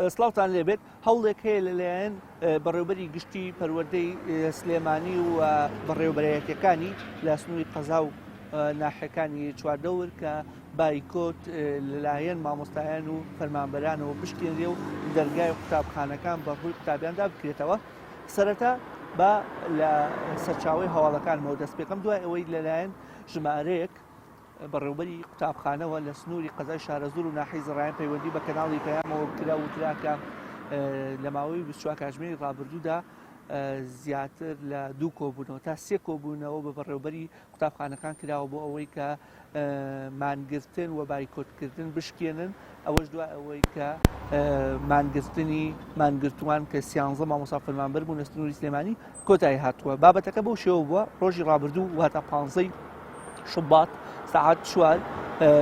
سڵاوتان لێبێت هەوڵێک هەیە لەلایەن بەڕێوەبەری گشتی پەروەردەی سلێمانی و بەڕێوەبەرایەتیەکانی لە سنووری قەزا و ناحیەکانی چواردەور کە بایکۆت لەلایەن مامۆستایان و فەرمانبەرانەوە بشکێنرێ و دەرگای قوتابخانەکان بەڕووی قوتابیاندا بکرێتەوە. سەرەتا بە لە سەرچاوی هەواڵەکانمەوە دەست پێکەم دوای ئەوەی لەلایەن ژمارەیەک بەڕێوەبەری قوتابخانەوە لە سنووری قەزای شارەزور و ناحیەی زەڕایان پەیوەندی بە کەناڵی پەیامەوە کرا و وتراکە لە ماوەی 24 کاتژمێری ڕابردوودا زیاتر لە 2 کۆبوونەوە تا 3 کۆبوونەوە بە بەڕێوەبەری قوتابخانەکان کراوە بۆ ئەوەی کە مانگرتن و بایکۆتکردن بشکێنن. ئەوەش دوای ئەوەی کە مانگرتوان کە 13 مامۆستا فەرمانبەر بوون لە سنووری سلێمانی کۆتایی هاتووە. بابەتەکە بەو شێوە بووە ڕۆژی ڕابردوو واتە 15 شوبات ساعات 4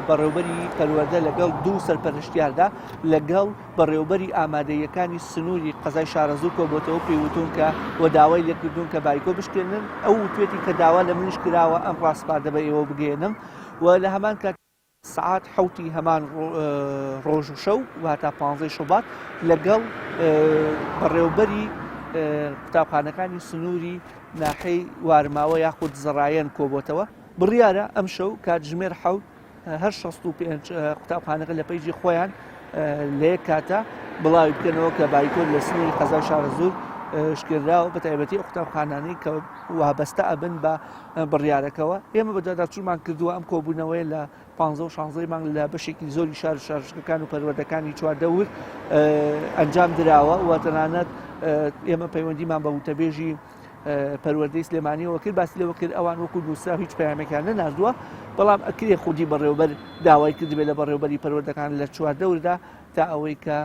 بەڕێوەبەری پەروەردە لەگەڵ 2 سەرپەرشتیاردا لەگەڵ بەڕێوەبەری ئامادەیەکانی سنووری قەزای شارەزوو کۆبووەتەوە پێیوتون کە وە داوای لێکردوون کە بایکۆ بشکێنن. ئەو وتوێتی کە داوا لە منش کراوە ئەم ڕاستپاردە بە ئێوە بگەێنم و لە هەمان کات ساعات حوتی هەمان ڕۆژ و شەو واتە 15 شوبات لەگەڵ بەڕێوەبەری قوتابخانەکانی سنووری ناحیەی وارماوە یاخود زەڕایەن کۆبووەتەوە. بڕیارە ئەم شەو کاتژمێر حەوت هەر 65 قوتابخانەکە لە پەیجی خۆیان لە یەک کاتە بڵاوی بکەنەوە کە بایکۆت لە سنووری قەزای شارەزور شکێنراوە بە تایبەتی قوتابخانانەی کە وابەستە ئەبن بە بڕیارەکەەوە. ئێمە بەدادا چوومان کردووە ئەم کۆبوونەوەی لە 15 و 16 مانگ لە بەشێکی زۆری شار و شارشەکان و پەروەردەکانی چواردەور ئەنجام دراوە و تەنانەت ئێمە پەیوەندیمان بە وتەبێژی پەروەردەی سلێمانیەوە کرد باسی لەوە کرد ئەوان وەکو نووسرا هیچ پەیامێکیان نەناردووە بەڵام ئەکرێ خودی بەڕێوەبەر داوای کردبێت لە بەڕێوەبەری پەروەردەکان لە چواردەوردا تا ئەوەی کە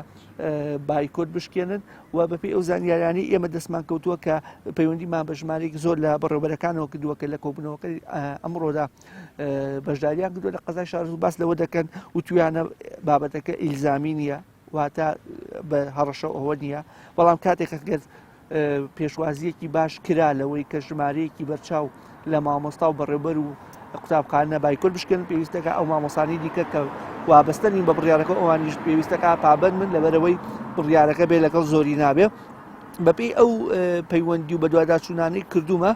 بایکۆت بشکێنن و بەپێی ئەو زانیاریانی ئێمە دەستمان کەوتووە کە پەیوەندیمان بە ژمارەیەک زۆر لە بەڕێوەبەرەکانەوە کردووە کە لە کۆبوونەوەکەی ئەمڕۆدا بەشداریان کردووە لە قەزای شارەزوور باس لەوە دەکەن وتویانە بابەتەکە ئیلزامی نییە واتە بە هەڕەشە ئەوە نییە بەڵام کاتێک پێشوازیەکی باش کرا لەوەی کە ژمارەیەکی بەرچاو لە مامۆستا و بەڕێوەبەر و قوتابخانە بایکۆت بشکێنن پێویستەکە ئەو مامۆستانی دیکە کە وابەستە نین بە بڕیارەکە ئەوانیش پێویستەکە پابەند من لەبەرەوەی بڕیارەکە بێ لەگەڵ زۆری نابێ. بەپێی ئەو پەیوەندی و بە دوواداچوونانەی کردومە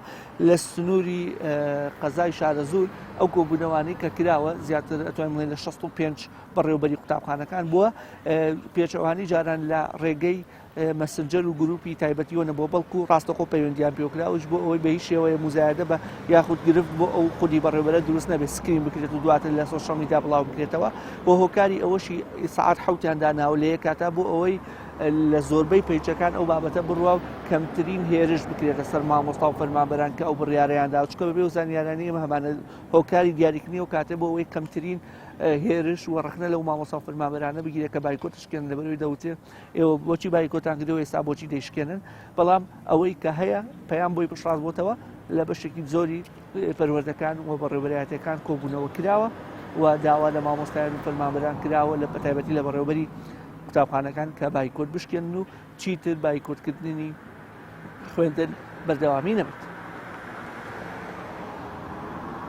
لە سنووری قەزای شارەزوور ئەو کۆبوونەوانەی کە کراوە زیاتر ئەتوانین لە 65 بەڕێوەبەری قوتابخانەکان بووە. پێچەوانی جاران لە ڕێگەی مەسنجەر و گروپی تایبەتیەوە نەبووە بەڵکو ڕاستەخۆ پەیوەندیان پێوکراوش بۆ ئەوەی بە هیچ شێوەیە مزایدە بە یاخود گرفت بۆ ئەو خودی بەڕێوەبەرە دروست نەبێت سکرین بکرێت و دواتر لە سۆشیال میدیا بڵاو بکرێتەوە بۆ هۆکاری ئەوەشی ساعات حوتیان داناوە لە یەک کاتا بۆ ئەوەی لە زۆربەی پەیجەکان ئەو بابەتە بڕوا و کەمترین هێرش بکرێتە سەر مامۆستا و فەرمانبەران کە ئەو بڕیارەیاندا چکە بەبێ و زانیارانی ئێمە هەمانە هۆکاری دیاریکردنی و کاتێ بۆ ئەوەی کەمترین هێرش و ڕخنە لەو مامۆستا و فەرمانبەرانە بگیرێت کە بایکۆتشکێن لەبەرەوەی دەوتێت ئێوە بۆچی بایکۆتان کردەوە ئێستا بۆچی دەیشکێنن بەڵام ئەوەی کە هەیە پەیام بۆی پشتڕاست بۆتەوە لە بەشێکی زۆری پەروەردەکان و بەڕێوەبەرایەتیەکان کۆبوونەوە کراوە و داوا لە مامۆستایان و فەرمانبەران کراوە لە بەتایبەتی لە بەڕێوەبەری قوتابخانەکان کە بایکۆت بشکێنن و چیتر بایکۆتکردنی خوێندن بەردەوامی نەبێت.